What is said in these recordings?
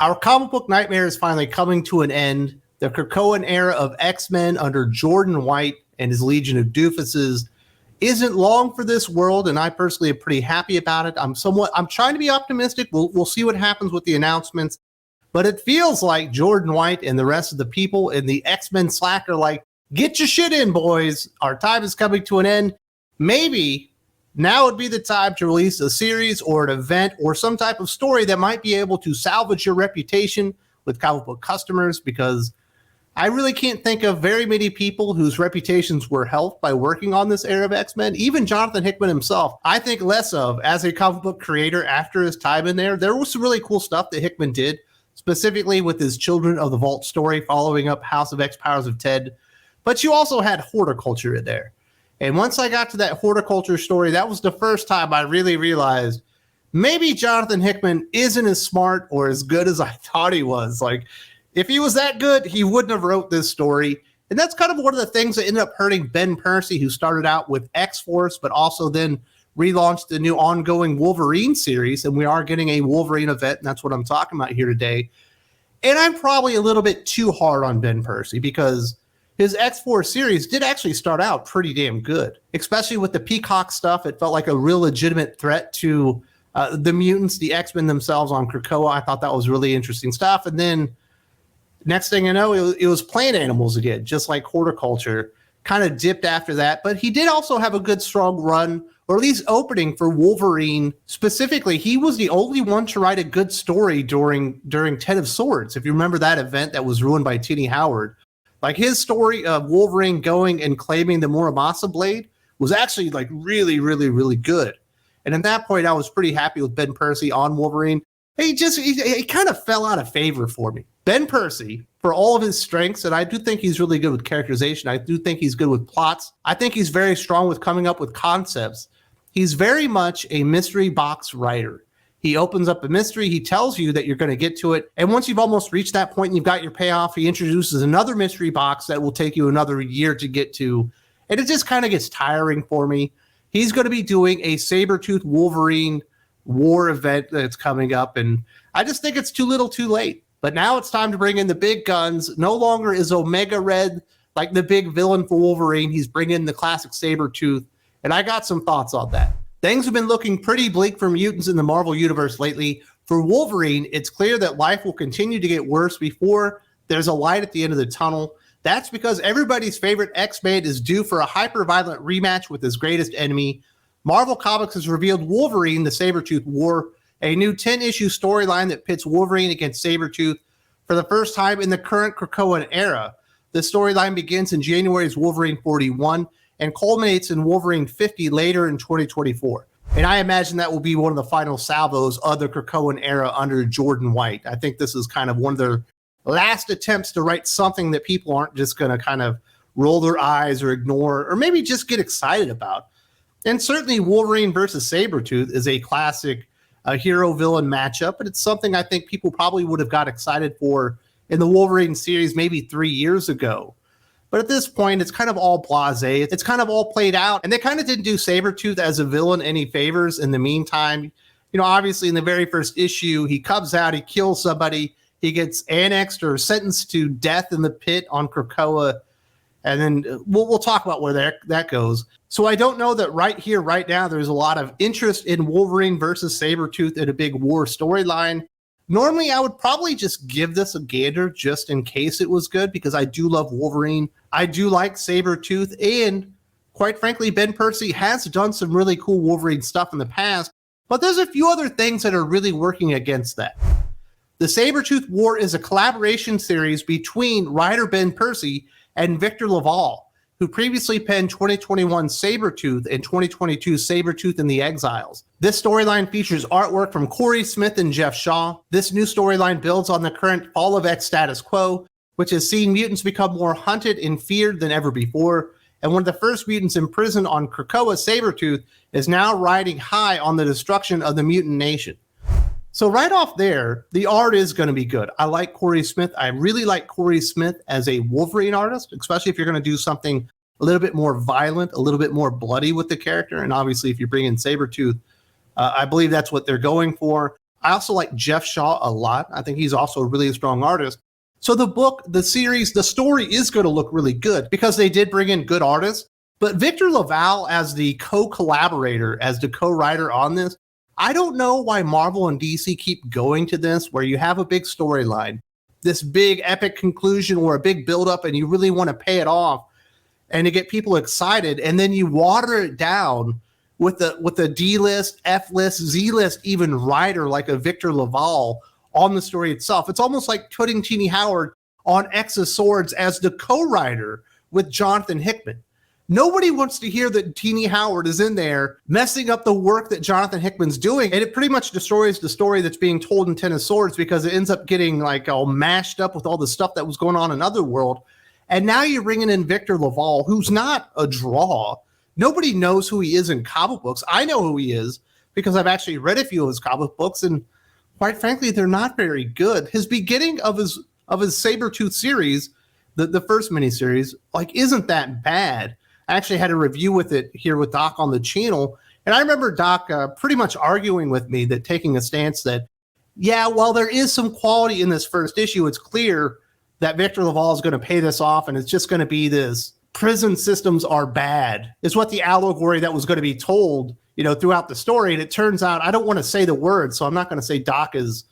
Our comic book nightmare is finally coming to an end. The Krakoan era of X-Men under Jordan White and his Legion of Doofuses isn't long for this world, and I personally am pretty happy about it. I'm trying to be optimistic. We'll see what happens with the announcements, but it feels like Jordan White and the rest of the people in the X-Men Slack are like, get your shit in, boys. Our time is coming to an end. Maybe now would be the time to release a series or an event or some type of story that might be able to salvage your reputation with comic book customers, because I really can't think of very many people whose reputations were helped by working on this era of X-Men. Even Jonathan Hickman himself, I think less of as a comic book creator after his time in there. There was some really cool stuff that Hickman did, specifically with his Children of the Vault story following up House of X, Powers of Ted. But you also had horticulture in there. And once I got to that horticulture story, that was the first time I really realized maybe Jonathan Hickman isn't as smart or as good as I thought he was. Like, if he was that good, he wouldn't have wrote this story. And that's kind of one of the things that ended up hurting Ben Percy, who started out with X-Force, but also then relaunched the new ongoing Wolverine series. And we are getting a Wolverine event, and that's what I'm talking about here today. And I'm probably a little bit too hard on Ben Percy, because his X-Force series did actually start out pretty damn good, especially with the Peacock stuff. It felt like a real legitimate threat to the mutants, the X-Men themselves on Krakoa. I thought that was really interesting stuff. And then next thing I know, it was plant animals again, just like horticulture. Kind of dipped after that. But he did also have a good, strong run, or at least opening for Wolverine. Specifically, he was the only one to write a good story during Ten of Swords. If you remember that event that was ruined by Tini Howard. Like, his story of Wolverine going and claiming the Muramasa blade was actually like really, really, really good. And at that point, I was pretty happy with Ben Percy on Wolverine. He kind of fell out of favor for me. Ben Percy, for all of his strengths, and I do think he's really good with characterization. I do think he's good with plots. I think he's very strong with coming up with concepts. He's very much a mystery box writer. He opens up a mystery. He tells you that you're going to get to it. And once you've almost reached that point and you've got your payoff, he introduces another mystery box that will take you another year to get to. And it just kind of gets tiring for me. He's going to be doing a Sabretooth Wolverine War event that's coming up. And I just think it's too little too late. But now it's time to bring in the big guns. No longer is Omega Red like the big villain for Wolverine. He's bringing in the classic Sabretooth. And I got some thoughts on that. Things have been looking pretty bleak for mutants in the Marvel Universe lately. For Wolverine, it's clear that life will continue to get worse before there's a light at the end of the tunnel. That's because everybody's favorite X-Man is due for a hyper-violent rematch with his greatest enemy. Marvel Comics has revealed Wolverine, the Sabretooth War, a new 10-issue storyline that pits Wolverine against Sabretooth for the first time in the current Krakoan era. The storyline begins in January's Wolverine 41 and culminates in Wolverine 50 later in 2024. And I imagine that will be one of the final salvos of the Krakoan era under Jordan White. I think this is kind of one of their last attempts to write something that people aren't just going to kind of roll their eyes or ignore, or maybe just get excited about. And certainly Wolverine versus Sabretooth is a classic hero-villain matchup, but it's something I think people probably would have got excited for in the Wolverine series maybe 3 years ago. But at this point, it's kind of all blasé. It's kind of all played out. And they kind of didn't do Sabretooth as a villain any favors in the meantime. You know, obviously in the very first issue, he comes out, he kills somebody, he gets annexed or sentenced to death in the pit on Krakoa. And then we'll talk about where that goes. So I don't know that right here, right now, there's a lot of interest in Wolverine versus Sabretooth in a big war storyline. Normally, I would probably just give this a gander just in case it was good, because I do love Wolverine. I do like Sabretooth, and quite frankly, Ben Percy has done some really cool Wolverine stuff in the past, but there's a few other things that are really working against that. The Sabretooth War is a collaboration series between writer Ben Percy and Victor Laval, who previously penned 2021 Sabretooth and 2022 Sabretooth and the Exiles. This storyline features artwork from Corey Smith and Jeff Shaw. This new storyline builds on the current Fall of X status quo, which has seen mutants become more hunted and feared than ever before. And one of the first mutants imprisoned on Krakoa, Sabretooth, is now riding high on the destruction of the mutant nation. So right off there, the art is going to be good. I like Corey Smith. I really like Corey Smith as a Wolverine artist, especially if you're going to do something a little bit more violent, a little bit more bloody with the character. And obviously, if you bring in Sabretooth, I believe that's what they're going for. I also like Jeff Shaw a lot. I think he's also a really strong artist. So the book, the series, the story is going to look really good because they did bring in good artists. But Victor LaValle as the co-collaborator, as the co-writer on this, I don't know why Marvel and DC keep going to this where you have a big storyline, this big epic conclusion or a big buildup, and you really want to pay it off and to get people excited, and then you water it down with a D-list, F-list, Z-list even writer like a Victor LaValle on the story itself. It's almost like putting Tini Howard on X of Swords as the co-writer with Jonathan Hickman. Nobody wants to hear that Tini Howard is in there messing up the work that Jonathan Hickman's doing. And it pretty much destroys the story that's being told in Ten of Swords because it ends up getting like all mashed up with all the stuff that was going on in Otherworld. And now you're bringing in Victor LaValle, who's not a draw. Nobody knows who he is in comic books. I know who he is because I've actually read a few of his comic books, and quite frankly, they're not very good. His beginning of his Sabretooth series, the first miniseries, like isn't that bad. I actually had a review with it here with Doc on the channel, and I remember Doc pretty much arguing with me that taking a stance that, yeah, while there is some quality in this first issue, it's clear that Victor LaValle is going to pay this off, and it's just going to be this prison systems are bad is what the allegory that was going to be told, throughout the story. And it turns out, I don't want to say the word, so I'm not going to say Doc is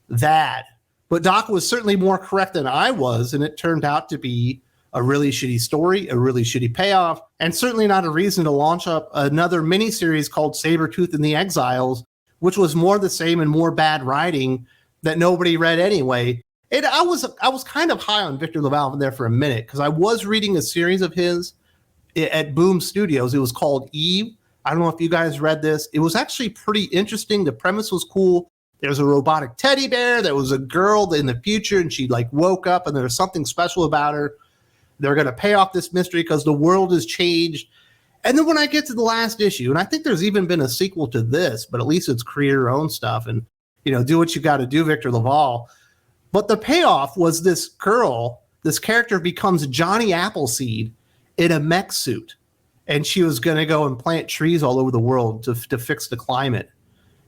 that, but Doc was certainly more correct than I was, and it turned out to be a really shitty story, a really shitty payoff, and certainly not a reason to launch up another miniseries called Sabretooth and the Exiles, which was more the same and more bad writing that nobody read anyway. And I was kind of high on Victor LaValle there for a minute because I was reading a series of his at Boom Studios. It was called Eve. I don't know if you guys read this. It was actually pretty interesting. The premise was cool. There was a robotic teddy bear. There was a girl in the future, and she woke up, and there was something special about her. They're going to pay off this mystery because the world has changed. And then when I get to the last issue, and I think there's even been a sequel to this, but at least it's create your own stuff and, do what you got to do, Victor LaValle. But the payoff was this girl, this character becomes Johnny Appleseed in a mech suit. And she was going to go and plant trees all over the world to fix the climate.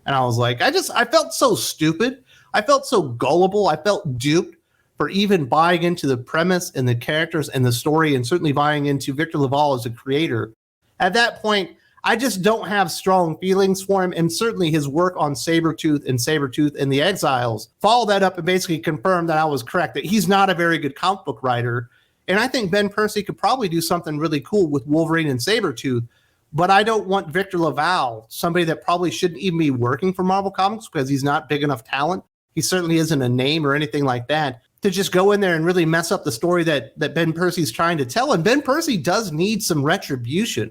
And I was like, I felt so stupid. I felt so gullible. I felt duped for even buying into the premise and the characters and the story, and certainly buying into Victor LaValle as a creator. At that point, I just don't have strong feelings for him, and certainly his work on Sabretooth and the Exiles followed that up and basically confirmed that I was correct, that he's not a very good comic book writer. And I think Ben Percy could probably do something really cool with Wolverine and Sabretooth, but I don't want Victor LaValle, somebody that probably shouldn't even be working for Marvel Comics because he's not big enough talent. He certainly isn't a name or anything like that, to just go in there and really mess up the story that Ben Percy's trying to tell. And Ben Percy does need some retribution.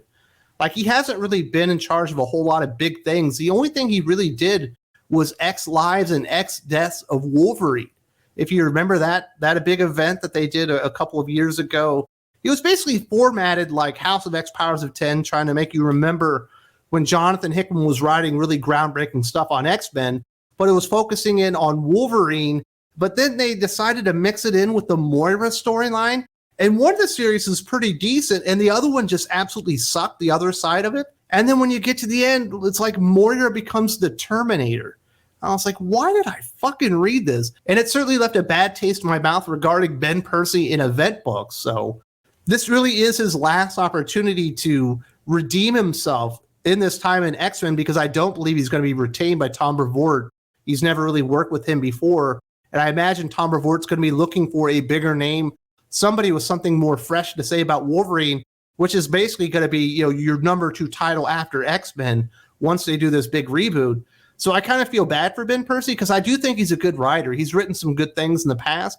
Like, he hasn't really been in charge of a whole lot of big things. The only thing he really did was X Lives and X Deaths of Wolverine. If you remember that a big event that they did a couple of years ago, it was basically formatted like House of X Powers of 10, trying to make you remember when Jonathan Hickman was writing really groundbreaking stuff on X-Men, but it was focusing in on Wolverine. But then they decided to mix it in with the Moira storyline. And one of the series is pretty decent, and the other one just absolutely sucked, the other side of it. And then when you get to the end, it's like Moira becomes the Terminator. I was like, why did I fucking read this? And it certainly left a bad taste in my mouth regarding Ben Percy in event books. So this really is his last opportunity to redeem himself in this time in X-Men, because I don't believe he's going to be retained by Tom Brevoort. He's never really worked with him before. And I imagine Tom Brevoort's going to be looking for a bigger name, somebody with something more fresh to say about Wolverine, which is basically going to be, your number 2 title after X-Men once they do this big reboot. So I kind of feel bad for Ben Percy because I do think he's a good writer. He's written some good things in the past,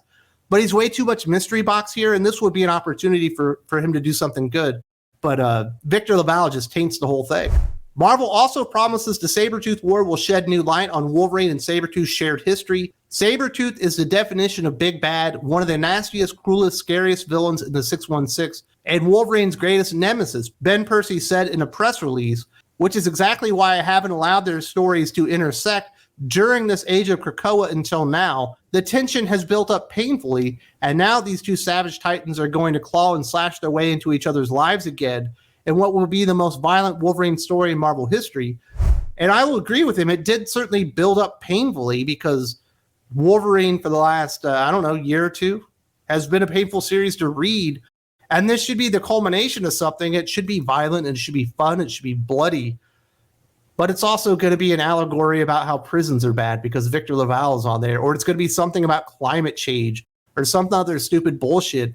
but he's way too much mystery box here, and this would be an opportunity for him to do something good. But Victor LaValle just taints the whole thing. Marvel also promises the Sabretooth War will shed new light on Wolverine and Sabretooth's shared history. Sabretooth is the definition of big bad, one of the nastiest, cruelest, scariest villains in the 616, and Wolverine's greatest nemesis, Ben Percy said in a press release, which is exactly why I haven't allowed their stories to intersect during this age of Krakoa until now. The tension has built up painfully, and now these two savage titans are going to claw and slash their way into each other's lives again, in what will be the most violent Wolverine story in Marvel history. And I will agree with him. It did certainly build up painfully because Wolverine for the last, I don't know, year or two has been a painful series to read. And this should be the culmination of something. It should be violent and it should be fun. It should be bloody. But it's also going to be an allegory about how prisons are bad because Victor Laval is on there. Or it's going to be something about climate change or some other stupid bullshit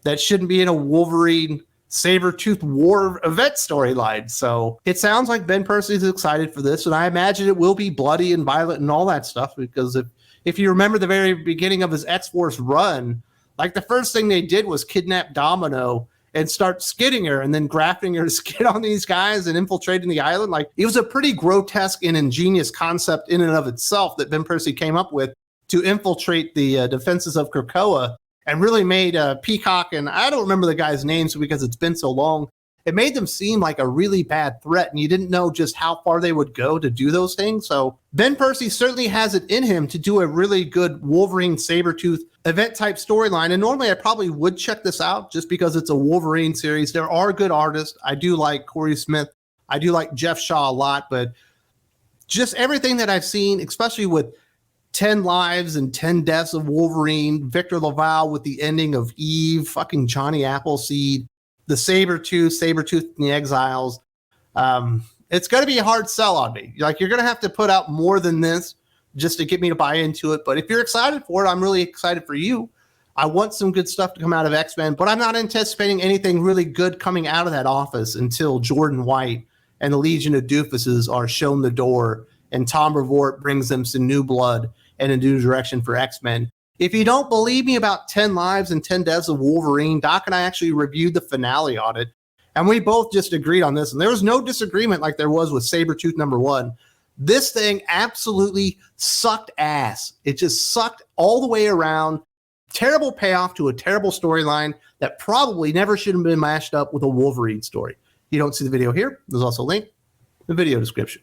that shouldn't be in a Wolverine Sabretooth War event storyline. So it sounds like Ben Percy is excited for this, and I imagine it will be bloody and violent and all that stuff, because if you remember the very beginning of his X-Force run, like the first thing they did was kidnap Domino and start skidding her and then grafting her skid on these guys and infiltrating the island. Like, it was a pretty grotesque and ingenious concept in and of itself that Ben Percy came up with to infiltrate the defenses of Krakoa. And really made Peacock, and I don't remember the guy's names because it's been so long, it made them seem like a really bad threat, and you didn't know just how far they would go to do those things. So Ben Percy certainly has it in him to do a really good Wolverine Sabretooth event-type storyline, and normally I probably would check this out just because it's a Wolverine series. There are good artists. I do like Corey Smith. I do like Jeff Shaw a lot, but just everything that I've seen, especially with 10 lives and 10 deaths of Wolverine, Victor Laval with the ending of Eve, fucking Johnny Appleseed, the Sabretooth and the Exiles. It's going to be a hard sell on me. Like, you're going to have to put out more than this just to get me to buy into it. But if you're excited for it, I'm really excited for you. I want some good stuff to come out of X-Men, but I'm not anticipating anything really good coming out of that office until Jordan White and the Legion of Doofuses are shown the door and Tom Brevoort brings them some new blood and a new direction for X-Men. If you don't believe me about 10 lives and 10 deaths of Wolverine, Doc and I actually reviewed the finale on it, and we both just agreed on this. And there was no disagreement like there was with Sabretooth #1. This thing absolutely sucked ass. It just sucked all the way around. Terrible payoff to a terrible storyline that probably never should have been mashed up with a Wolverine story. If you don't see the video here, there's also a link in the video description.